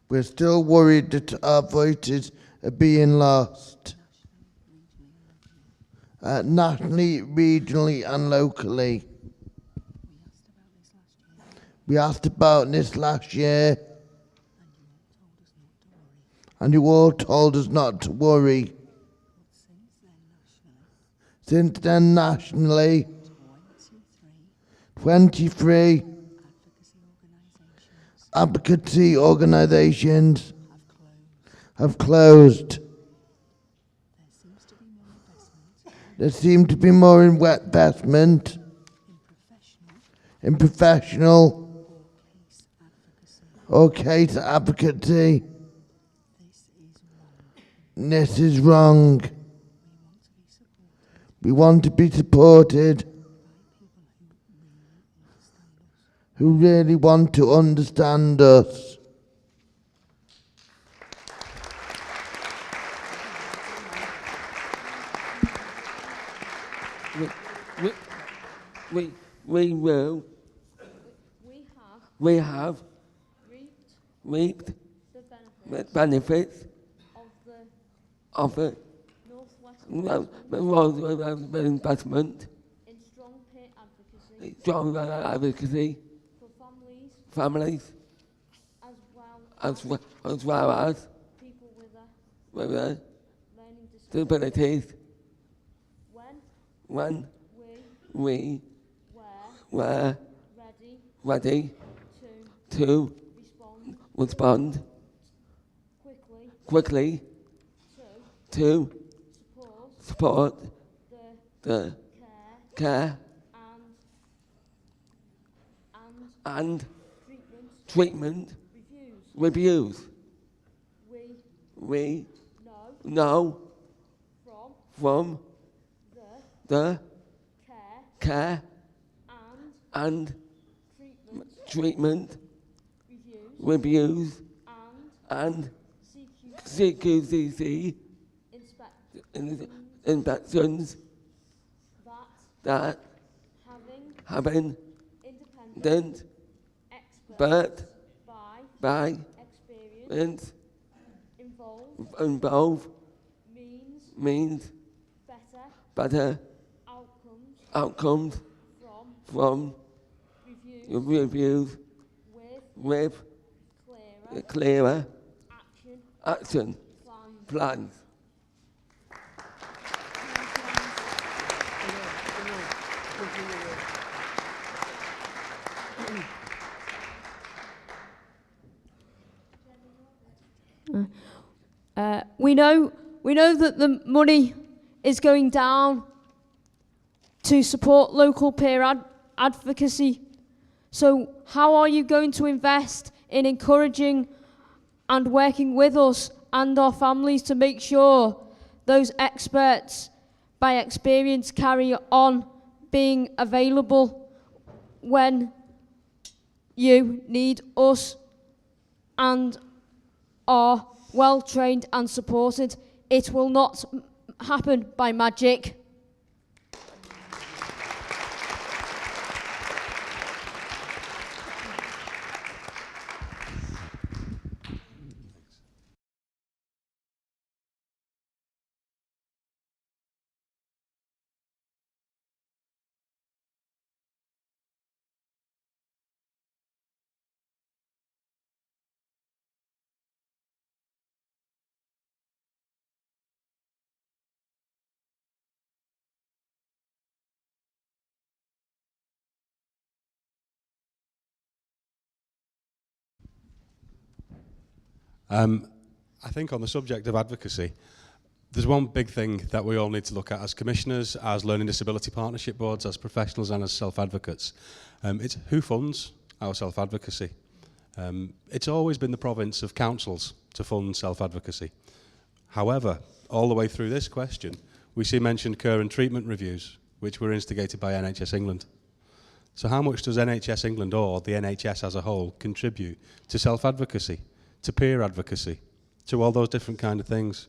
We're still worried that our voices are being lost. Nationally, regionally and locally. We asked about this last year. And you all told us not to worry. Since then, nationally, 23 advocacy organisations have closed. There seems to be more investment in professional or case advocacy. This is wrong. We want to be supported, who really want to understand us. We have reaped the benefits of the Northwest investment in strong peer advocacy for families as well as people with learning disabilities. When we were ready to respond quickly to support the care and treatment reviews. We know from the care and treatment reviews and CQCC inspections that having independent expert by experience involved means better outcomes from reviews with clearer action plans. We know that the money is going down to support local peer advocacy. So how are you going to invest in encouraging and working with us and our families to make sure those experts by experience carry on being available when you need us and are well trained and supported? It will not happen by magic. I think on the subject of advocacy, there's one big thing that we all need to look at as commissioners, as learning disability partnership boards, as professionals and as self-advocates. It's who funds our self-advocacy. It's always been the province of councils to fund self-advocacy. However, all the way through this question, we see mentioned care and treatment reviews, which were instigated by NHS England. So how much does NHS England or the NHS as a whole contribute to self-advocacy, to peer advocacy, to all those different kind of things?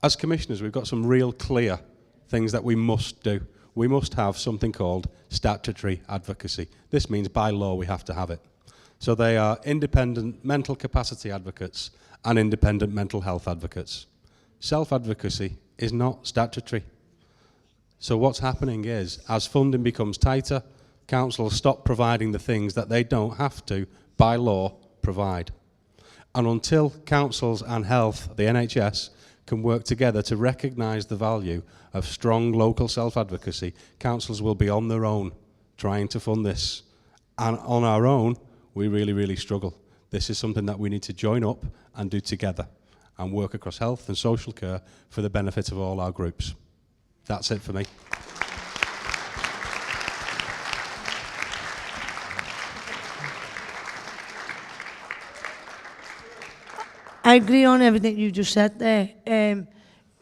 As commissioners, we've got some real clear things that we must do. We must have something called statutory advocacy. This means by law we have to have it. So they are independent mental capacity advocates and independent mental health advocates. Self-advocacy is not statutory. So what's happening is, as funding becomes tighter, councils stop providing the things that they don't have to, by law, provide. And until councils and health, the NHS, can work together to recognise the value of strong local self-advocacy, councils will be on their own trying to fund this. And on our own, we really, really struggle. This is something that we need to join up and do together and work across health and social care for the benefit of all our groups. That's it for me. I agree on everything you just said there,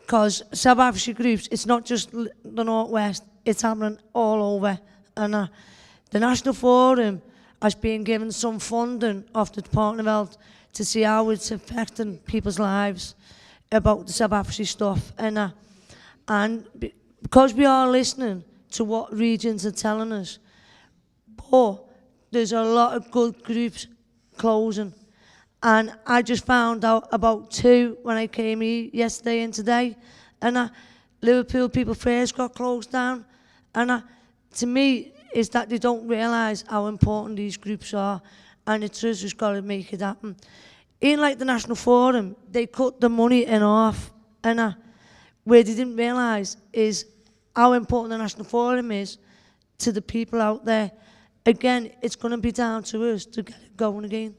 because self-advocacy groups, it's not just the North West, it's happening all over. And the National Forum has been given some funding off the Department of Health to see how it's affecting people's lives about the self-advocacy stuff. Because we are listening to what regions are telling us, but there's a lot of good groups closing. And I just found out about 2 when I came here yesterday and today. And Liverpool People First got closed down. And to me, is that they don't realise how important these groups are. And it's just got to make it happen. In like the National Forum, they cut the money in half. And where they didn't realise is how important the National Forum is to the people out there. Again, it's going to be down to us to get it going again.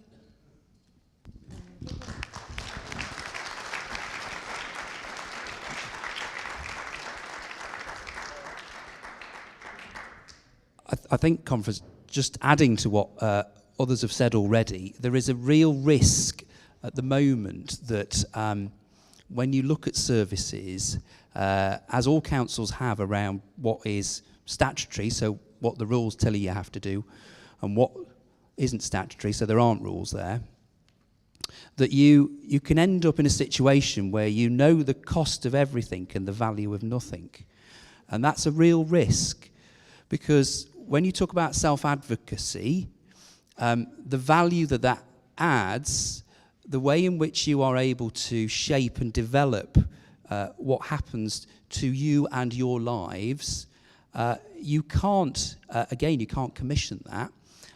I think, Conference, just adding to what others have said already, there is a real risk at the moment that when you look at services, as all councils have around what is statutory, so what the rules tell you have to do, and what isn't statutory, so there aren't rules there, that you can end up in a situation where you know the cost of everything and the value of nothing. And that's a real risk, because when you talk about self-advocacy, the value that adds, the way in which you are able to shape and develop what happens to you and your lives, you can't, again, you can't commission that.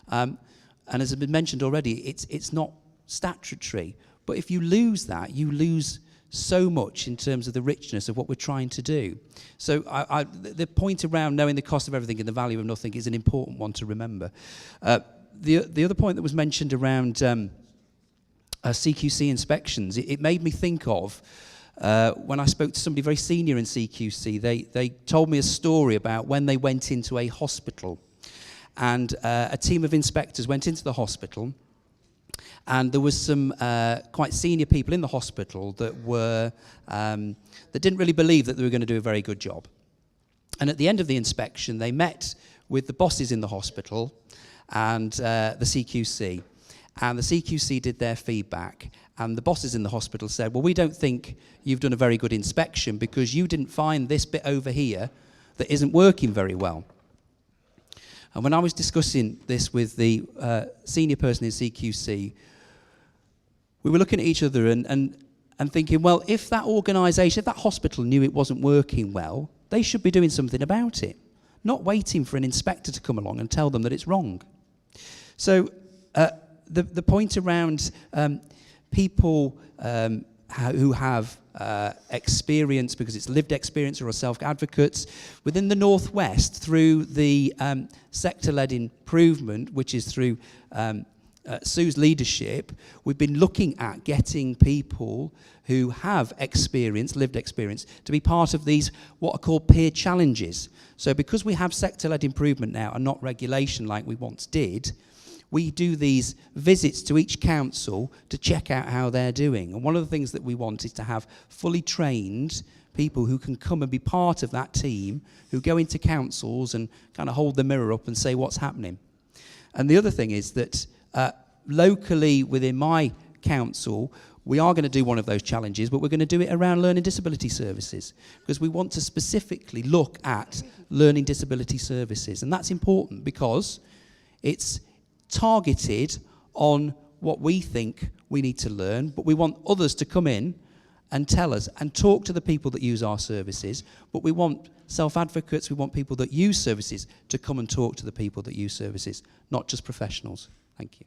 And as has been mentioned already, it's not statutory. But if you lose that, you lose so much in terms of the richness of what we're trying to do. So the point around knowing the cost of everything and the value of nothing is an important one to remember. The other point that was mentioned around CQC inspections, it made me think of when I spoke to somebody very senior in CQC. They told me a story about when they went into a hospital, and a team of inspectors went into the hospital, and there was some quite senior people in the hospital that were that didn't really believe that they were going to do a very good job. And at the end of the inspection, they met with the bosses in the hospital and the CQC. And the CQC did their feedback, and the bosses in the hospital said, well, we don't think you've done a very good inspection because you didn't find this bit over here that isn't working very well. And when I was discussing this with the senior person in CQC, we were looking at each other and thinking, well, if that organisation, if that hospital knew it wasn't working well, they should be doing something about it, not waiting for an inspector to come along and tell them that it's wrong. So the point around people who have experience, because it's lived experience or are self-advocates, within the North West, through the sector-led improvement, which is through Sue's leadership, we've been looking at getting people who have experience, lived experience, to be part of these what are called peer challenges. So because we have sector-led improvement now and not regulation like we once did, we do these visits to each council to check out how they're doing. And one of the things that we want is to have fully trained people who can come and be part of that team, who go into councils and kind of hold the mirror up and say what's happening. And the other thing is that locally within my council, we are going to do one of those challenges, but we're going to do it around learning disability services, because we want to specifically look at learning disability services. And that's important because it's targeted on what we think we need to learn, but we want others to come in and tell us and talk to the people that use our services. But we want self-advocates, we want people that use services to come and talk to the people that use services, not just professionals. Thank you.